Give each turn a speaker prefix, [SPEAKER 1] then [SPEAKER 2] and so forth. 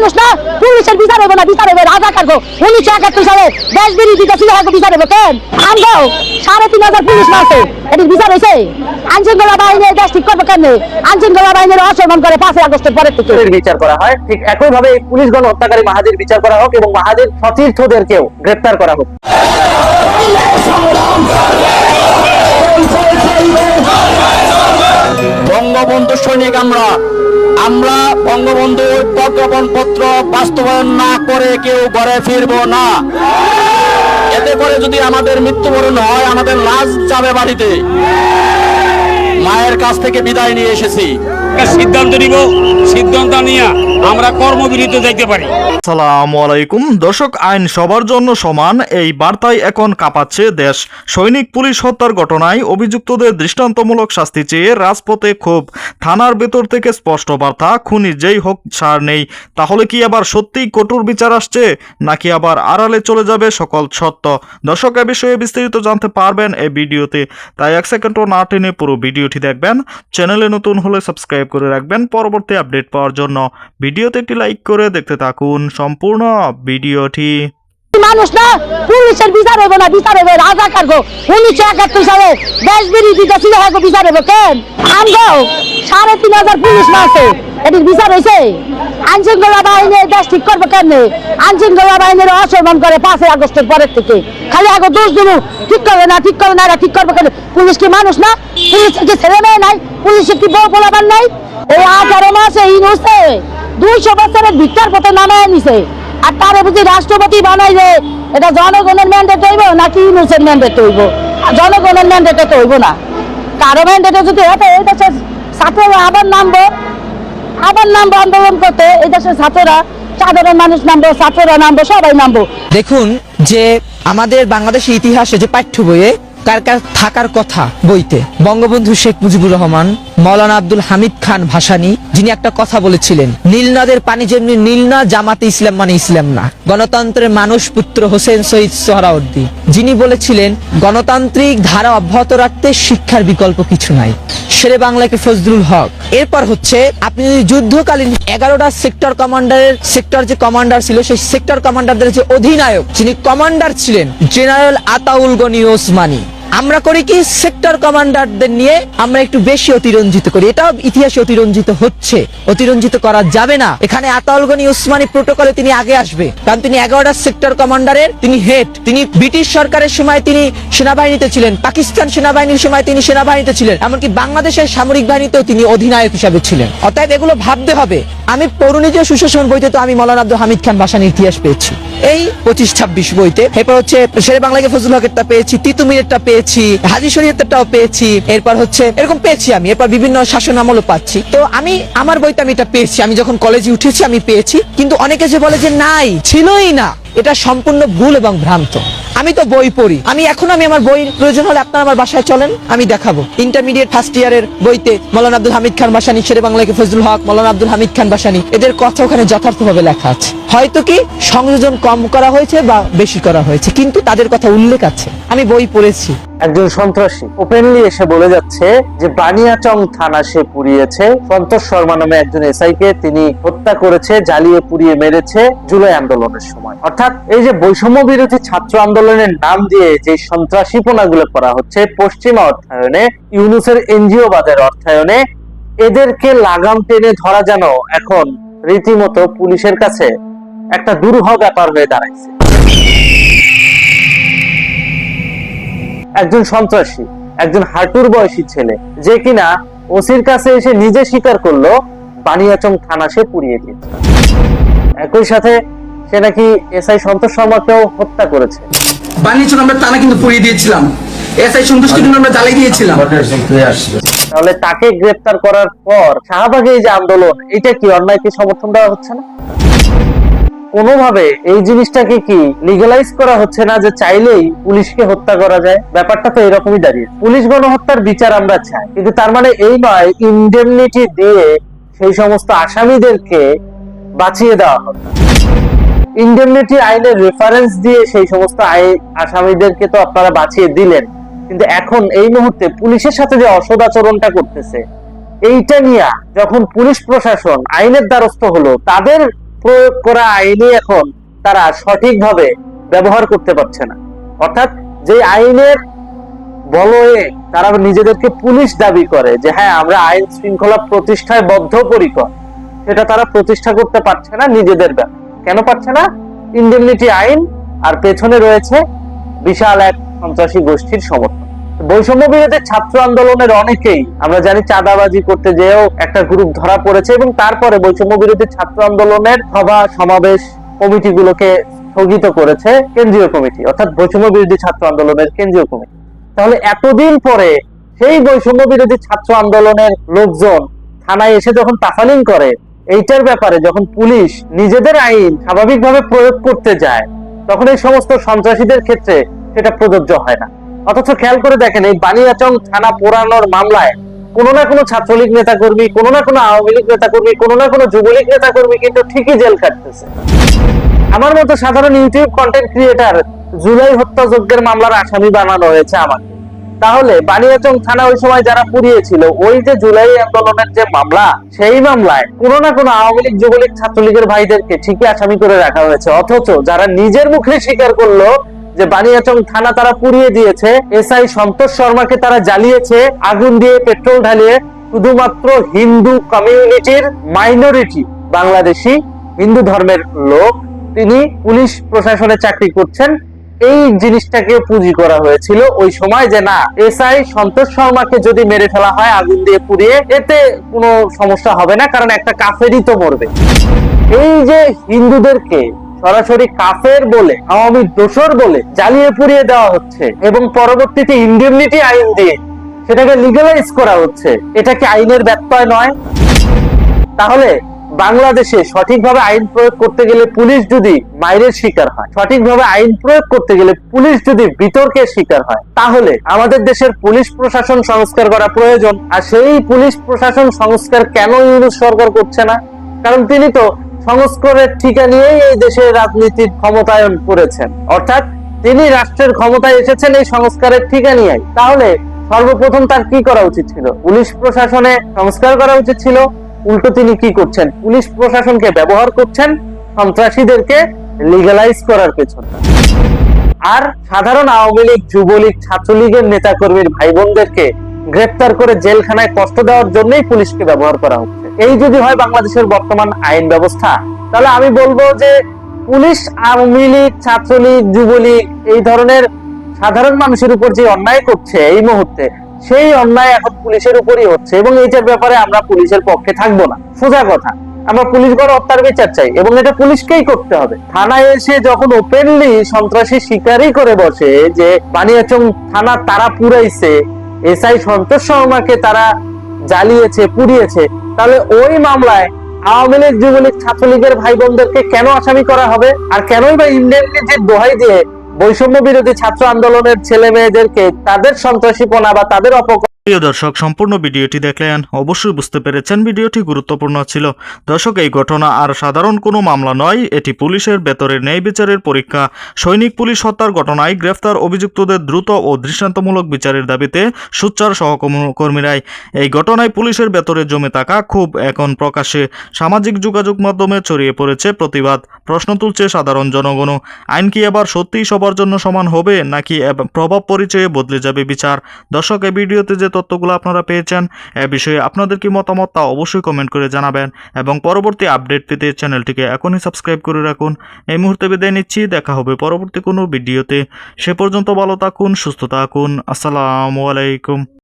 [SPEAKER 1] মানুষ না, পুলিশের বিচার হবে না, বিচার হবে রাজাকার গো। 1971 সালে দেশ বিরোধী ছিল বিচার হবে কেন? আমগো 3500 পুলিশ মারছে, এটি বিচার হয়েছে? আইনশৃঙ্খলা বাহিনী দেশ ঠিক করবে কেন? আইনশৃঙ্খলা বাহিনীর অসম্মান করে 5 আগস্টের পরের থেকে
[SPEAKER 2] বিচার করা হয়, ঠিক একইভাবে পুলিশ গণহত্যাকারী মাহাদির বিচার করা হোক এবং মাহাদির সতীর্থদেরকেও গ্রেপ্তার করা হোক।
[SPEAKER 3] বঙ্গবন্ধু সৈনিক আমরা বঙ্গবন্ধুর প্রজ্ঞাপনপত্র বাস্তবায়ন না করে কেউ ঘরে ফিরবো না। এতে করে যদি আমাদের মৃত্যুবরণ হয়, আমাদের লাশ যাবে বাড়িতে। মায়ের কাছ থেকে বিদায় নিয়ে এসেছি,
[SPEAKER 4] সিদ্ধান্ত নিব, সিদ্ধান্ত নিয়ে আমরা কর্মবিরতিতে যাইতে পারি।
[SPEAKER 5] আসসালামু আলাইকুম দর্শক, আইন সবার জন্য সমান এই বার্তায় এখন কাঁপাচ্ছে দেশ। সৈনিক পুলিশ হত্যার ঘটনায় অভিযুক্তদের দৃষ্টান্তমূলক শাস্তি চেয়ে রাজপথে ক্ষোভ। থানার ভেতর থেকে স্পষ্ট বার্তা, খুনি যেই হোক ছাড় নেই। তাহলে কি আবার সত্যিই কঠোর বিচার আসছে, নাকি আবার আড়ালে চলে যাবে সকল সত্য? দর্শক, এ বিষয়ে বিস্তারিত জানতে পারবেন এই ভিডিওতে, তাই 1 সেকেন্ডও না টেনে পুরো ভিডিওটি দেখবেন। চ্যানেলে নতুন হলে সাবস্ক্রাইব করে রাখবেন পরবর্তী আপডেট পাওয়ার জন্য। ভিডিওতে একটি লাইক করে দেখতে থাকুন সম্পূর্ণ ভিডিওটি।
[SPEAKER 1] মানুষ না, পুলিশের বিচার হবে না, বিচার হবে রাজাকার গো। 1971 সালে দেশ বিরোধী ছিল বিচার হবে কেন? আমগো 3500 পুলিশ মারছে, এটি বিচার হয়েছে? আইনশৃঙ্খলা বাহিনী দেশ ঠিক করবে কেন? আইনশৃঙ্খলা বাহিনীর অসম্মান করে 5 আগস্টের পরের থেকে। খালি আগে দোষ দিব, ঠিক করবে না, ঠিক করবে না, এটা ঠিক করবে কেন? পুলিশ কি মানুষ না? পুলিশের কি ছেলে মেয়ে নাই? পুলিশের কি বউ পোলাপান নাই? এই 18 মাসে ইনুসে 200 বছরের ভিক্ষার পথে নামায় নিছে, আর তারে বুঝি রাষ্ট্রপতি বানাই যে এটা জনগণের ম্যান্ডেট হইব নাকি ইনুসের ম্যান্ডেট হইব? জনগণের ম্যান্ডেটে তো হইব না, কারো ম্যান্ডেটে যদি হতো এই দেশের ছাত্ররা আবার নামবো আন্দোলন করতে। এই দেশের ছাত্ররা, সাধারণ মানুষ নামবো, ছাত্ররা নামবো, সবাই নামবো।
[SPEAKER 6] দেখুন যে আমাদের বাংলাদেশের ইতিহাসে যে পাঠ্য বইয়ে কার কার থাকার কথা বইতে বঙ্গবন্ধু শেখ মুজিবুর রহমান, মৌলানা আব্দুল হামিদ খান ভাসানী, যিনি একটা কথা বলেছিলেন, নীল নদের পানি যেমনি নীল না, জামাতে ইসলাম মানে ইসলাম না। গণতন্ত্রের মানুষ পুত্র হোসেন শহীদ সোহরাওয়ার্দী, যিনি বলেছিলেন গণতান্ত্রিক ধারা অব্যাহত রাখতে শিক্ষার বিকল্প কিছু নাই। শেরে বাংলাকে ফজলুল হক। এরপর হচ্ছে আপনি যদি যুদ্ধকালীন 11টা সেক্টর কমান্ডারের সেক্টর যে কমান্ডার ছিল, সেই সেক্টর কমান্ডারদের যে অধিনায়ক, যিনি কমান্ডার ছিলেন জেনারেল আতাউল গনি ওসমানী। আমরা করি কি, সেক্টর কমান্ডারদের নিয়ে আমরা একটু বেশি অতিরঞ্জিত করি। এটাও ইতিহাসে অতিরঞ্জিত হচ্ছে, অতিরঞ্জিত করা যাবে না। এখানে আতাউল গনি ওসমানী প্রোটোকলে তিনি আগে আসবে, কারণ তিনি 11টা সেক্টর কমান্ডারের তিনি হেড। তিনি ব্রিটিশ সরকারের সময় তিনি সেনাবাহিনীতে ছিলেন, পাকিস্তান সেনাবাহিনীর সময় তিনি সেনাবাহিনীতে ছিলেন, এমনকি বাংলাদেশের সামরিক বাহিনীতেও তিনি অধিনায়ক হিসাবে ছিলেন। অতএব এগুলো ভাবতে হবে। আমি পৌরনীতি ও সুশাসন বইতে তো আমি মৌলানা আব্দুল হামিদ খান ভাসানীর ইতিহাস পেয়েছি, এই 25-26 বইতে। এরপর হচ্ছে শেরে বাংলাকে ফজলুল হকেরটা পেয়েছি, তিতুমিরেরটা পেয়েছি, হাজী শরীয়তেরটাও পেয়েছি, এরপর হচ্ছে এরকম পেয়েছি আমি। এরপর বিভিন্ন শাসন আমলও পাচ্ছি। তো আমি আমার বইতে আমি এটা পেয়েছি, আমি যখন কলেজে উঠেছি আমি পেয়েছি। কিন্তু অনেকে যে বলে যে নাই, ছিলই না, এটা সম্পূর্ণ ভুল এবং ভ্রান্ত। আমি তো বই পড়ি, আমি আমার বই প্রয়োজন হলে আপনারা আমার বাসায় চলেন, আমি দেখাবো। ইন্টারমিডিয়েট ফার্স্ট ইয়ারের বইতে মৌলানা আব্দুল হামিদ খান ভাসানী, শেরে বাংলাকে ফজলুল হক, মৌলানা আব্দুল হামিদ খান ভাসানী, এদের কথা ওখানে যথার্থভাবে লেখা আছে। হয়তো কি সংযোজন কম করা হয়েছে বা বেশি করা হয়েছে, কিন্তু তাদের কথা উল্লেখ আছে, আমি বই পড়েছি।
[SPEAKER 2] একজন সন্ত্রাসী ওপেনলি এসে বলে যাচ্ছে যে বানিয়াচং থানা সে পুড়িয়েছে, সন্তোষ শর্মা নামে একজন এসআই কে তিনি হত্যা করেছে, জ্বালিয়ে পুড়িয়ে মেরেছে জুলাই আন্দোলনের সময়। অর্থাৎ এই যে বৈষম্য বিরোধী ছাত্র আন্দোলনের নাম দিয়ে যে সন্ত্রাসীপনাগুলো করা হচ্ছে পশ্চিমা অর্থায়নে, ইউনুসের এনজিও বাদের অর্থায়নে, এদেরকে লাগাম টেনে ধরা যেন এখন রীতিমতো পুলিশের কাছে একটা দুরূহ ব্যাপার হয়ে দাঁড়াইছে। একজন সন্ত্রাসী, একজন হাঁটুর বয়সী ছেলে, যে কিনা ওসির কাছে এসে নিজে স্বীকার করলো বানিয়াচং থানা সে পুড়িয়ে দিয়েছে। একই সাথে সে নাকি এসআই সন্তোষ শর্মাকেও হত্যা করেছে।
[SPEAKER 7] বানিয়াচং আমরা থানা কিন্তু পুড়িয়ে দিয়েছিলাম, এসআই সন্তোষকে কিন্তু আমরা জ্বালিয়ে দিয়েছিলাম।
[SPEAKER 2] তাহলে তাকে গ্রেফতার করার পর শাহবাগে এই যে আন্দোলন, এটা কি অন্যায়কে সমর্থন দেওয়া হচ্ছে না? কোনোভাবে এই জিনিসটাকে কি লিগালাইজ করা হচ্ছে না যে চাইলেই পুলিশকে হত্যা করা যায়? ব্যাপারটা তো এরকমই দাঁড়িয়ে। পুলিশ গণহত্যার বিচার আমরা চাই, কিন্তু তার মানে এই নয় ইনডেমনিটি দিয়ে সেই সমস্ত আসামিদেরকে বাঁচিয়ে দেওয়া হবে। ইনডেমনিটি আইনের রেফারেন্স দিয়ে সেই সমস্ত আসামিদেরকে তো আপনারা বাঁচিয়ে দিলেন, কিন্তু এখন এই মুহূর্তে পুলিশের সাথে যে অসদাচরণটা করতেছে, এইটা নিয়ে যখন পুলিশ প্রশাসন আইনের দ্বারস্থ হলো, তাদের প্রয়োগ করা আইনই এখন তারা সঠিকভাবে ব্যবহার করতে পারছে না। অর্থাৎ যে আইনের বলয়ে তারা নিজেদেরকে পুলিশ দাবি করে যে হ্যাঁ আমরা আইন শৃঙ্খলা প্রতিষ্ঠায় বদ্ধপরিকর, সেটা তারা প্রতিষ্ঠা করতে পারছে না নিজেদের ব্যাপার। কেন পারছে না? ইন্ডেমনিটি আইন, আর পেছনে রয়েছে বিশাল এক সন্ত্রাসী গোষ্ঠীর সমর্থন। বৈষম্য বিরোধী ছাত্র আন্দোলনের অনেকেই আমরা জানি চাঁদাবাজি করতে যেও একটা গ্রুপ ধরা পড়েছে, এবং তারপরে বৈষম্য বিরোধী ছাত্র আন্দোলনের সভা সমাবেশ কমিটিগুলোকে স্থগিত করেছে কেন্দ্রীয় কমিটি, অর্থাৎ বৈষম্য বিরোধী ছাত্র আন্দোলনের কেন্দ্রীয় কমিটি। তাহলে এতদিন পরে সেই বৈষম্য বিরোধী ছাত্র আন্দোলনের লোকজন থানায় এসে যখন তাফালিং করে, এইটার ব্যাপারে যখন পুলিশ নিজেদের আইন স্বাভাবিকভাবে প্রয়োগ করতে যায়, তখন এই সমস্ত সন্ত্রাসীদের ক্ষেত্রে সেটা প্রযোজ্য হয় না। অথচ খেয়াল করে দেখেন, এই বানিয়াচং থানা পোড়ানোর মামলায় কোনো না কোনো ছাত্রলীগ নেতাকর্মী, কোনো না কোনো আওয়ামী লীগ নেতাকর্মী, কোনো না কোনো যুবলীগ নেতাকর্মী কিন্তু ঠিকই জেল কাটতেছে। আমার মতো সাধারণ ইউটিউব কন্টেন্ট ক্রিয়েটার জুলাই হত্যাযজ্ঞের মামলার আসামি বানানো হয়েছে আমাকে। তাহলে বানিয়াচং থানা ওই সময় যারা পুড়িয়েছিল, ওই যে জুলাই আন্দোলনের যে মামলা, সেই মামলায় কোনো না কোনো আওয়ামী লীগ, যুবলীগ, ছাত্রলীগের ভাইদেরকে ঠিকই আসামি করে রাখা হয়েছে। অথচ যারা নিজের মুখে স্বীকার করলো যে বানিয়াচং থানা তারা পুড়িয়ে দিয়েছে, এসআই সন্তোষ শর্মাকে তারা জ্বালিয়েছে আগুন দিয়ে, পেট্রোল ঢালিয়ে, শুধুমাত্র হিন্দু কমিউনিটির মাইনরিটি বাংলাদেশি হিন্দু ধর্মের লোক, তিনি পুলিশ প্রশাসনে চাকরি করছেন, এই জিনিসটাকে পুঁজি করা হয়েছিল ওই সময় যে না, এসআই সন্তোষ শর্মাকে যদি মেরে ফেলা হয় আগুন দিয়ে পুড়িয়ে, এতে কোনো সমস্যা হবে না, কারণ একটা কাফেরই তো মরবে। এই যে হিন্দুদেরকে সরাসরি কাফের বলে, আওয়ামী দোসর বলে জ্বালিয়ে পুড়িয়ে দেওয়া হচ্ছে, এবং পরবর্তীতে ইন্ডেমনিটি আইন দিয়ে সেটাকে লিগালাইজ করা হচ্ছে, এটা কি আইনের ব্যত্যয় নয়? তাহলে বাংলাদেশে সঠিকভাবে আইন প্রয়োগ করতে গেলে পুলিশ যদি মাইরের শিকার হয়, সঠিকভাবে আইন প্রয়োগ করতে গেলে পুলিশ যদি বিতর্কের শিকার হয়, তাহলে আমাদের দেশের পুলিশ প্রশাসন সংস্কার করা প্রয়োজন। আর সেই পুলিশ প্রশাসন সংস্কার কেন ইউনূস সরকার করছে না? কারণ তিনি তো সংস্কারের ঠিকা নিয়েই এই দেশের রাজনীতির ক্ষমতায়ন করেছেন, অর্থাৎ তিনি রাষ্ট্রের ক্ষমতায় এসেছেন এই সংস্কারের ঠিকা নিয়ে। তাহলে সর্বপ্রথম তার কি করা উচিত ছিল? পুলিশ প্রশাসনে সংস্কার করা উচিত ছিল। উল্টো তিনি কি করছেন? পুলিশ প্রশাসনকে ব্যবহার করছেন সন্ত্রাসীদেরকে লিগালাইজ করার পেছনে। আর সাধারণ আওয়ামী লীগ, যুবলীগ, ছাত্রলীগের নেতাকর্মীর ভাই বোনদেরকে গ্রেফতার করে জেলখানায় কষ্ট দেওয়ার জন্যই পুলিশকে ব্যবহার করা হচ্ছে। এই যদি হয় বাংলাদেশের বর্তমান আইন ব্যবস্থা, তাহলে আমি বলবো যে পুলিশ আওয়ামী লীগ, ছাত্রলীগ, যুবলীগ এই ধরনের সাধারণ মানুষের উপর যে অন্যায় করছে এই মুহূর্তে, সেই অন্যায় এখন পুলিশের উপরই হচ্ছে, এবং এইটার ব্যাপারে আমরা পুলিশের পক্ষে থাকবো না। সোজা কথা, আমরা পুলিশ হত্যার বিচার চাই, এবং এটা পুলিশকেই করতে হবে। থানায় এসে যখন ওপেনলি সন্ত্রাসী স্বীকারই করে বসে যে বানিয়াচং থানা তারা পুড়াইছে, এসআই সন্তোষ শর্মাকে তারা জ্বালিয়েছে, পুড়িয়েছে, তাহলে ওই মামলায় আওয়ামী লীগ, যুবলীগ, ছাত্রলীগের ভাই বোনদেরকে কেন আসামি করা হবে? আর কেনই বা ইন্ডেমনিটির দোহাই দিয়ে বৈষম্য বিরোধী ছাত্র আন্দোলনের ছেলে মেয়েদেরকে তাদের সন্ত্রাসীপনা বা তাদের
[SPEAKER 5] প্রিয় দর্শক, সম্পূর্ণ ভিডিওটি দেখলেন, অবশ্যই বুঝতে পেরেছেন ভিডিওটি গুরুত্বপূর্ণ ছিল। দর্শক, এই ঘটনা আর সাধারণ কোনো মামলা নয়, এটি পুলিশের ভেতরের ন্যায় বিচারের পরীক্ষা। সৈনিক পুলিশ হত্যার ঘটনায় গ্রেফতার অভিযুক্তদের দ্রুত ও দৃষ্টান্তমূলক বিচারের দাবিতে সোচ্চার সহকর্মীরাই। এই ঘটনায় পুলিশের ভেতরে জমে থাকা ক্ষোভ এখন প্রকাশ্যে সামাজিক যোগাযোগ মাধ্যমে ছড়িয়ে পড়েছে প্রতিবাদ। প্রশ্ন তুলছে সাধারণ জনগণও, আইন কি এবার সত্যিই সবার জন্য সমান হবে, নাকি প্রভাব পরিচয়ে বদলে যাবে বিচার? দর্শক, এই ভিডিওতে যে তথ্যগুলো আপনারা পেয়েছেন, এ বিষয়ে আপনাদের কি মতামত তা অবশ্যই কমেন্ট করে জানাবেন, এবং পরবর্তী আপডেট পেতে চ্যানেলটিকে এখনই সাবস্ক্রাইব করে রাখুন। এই মুহূর্তে বিদায় নিচ্ছি, দেখা হবে পরবর্তী কোনো ভিডিওতে। সে পর্যন্ত ভালো থাকুন, সুস্থ থাকুন। আসসালামু আলাইকুম।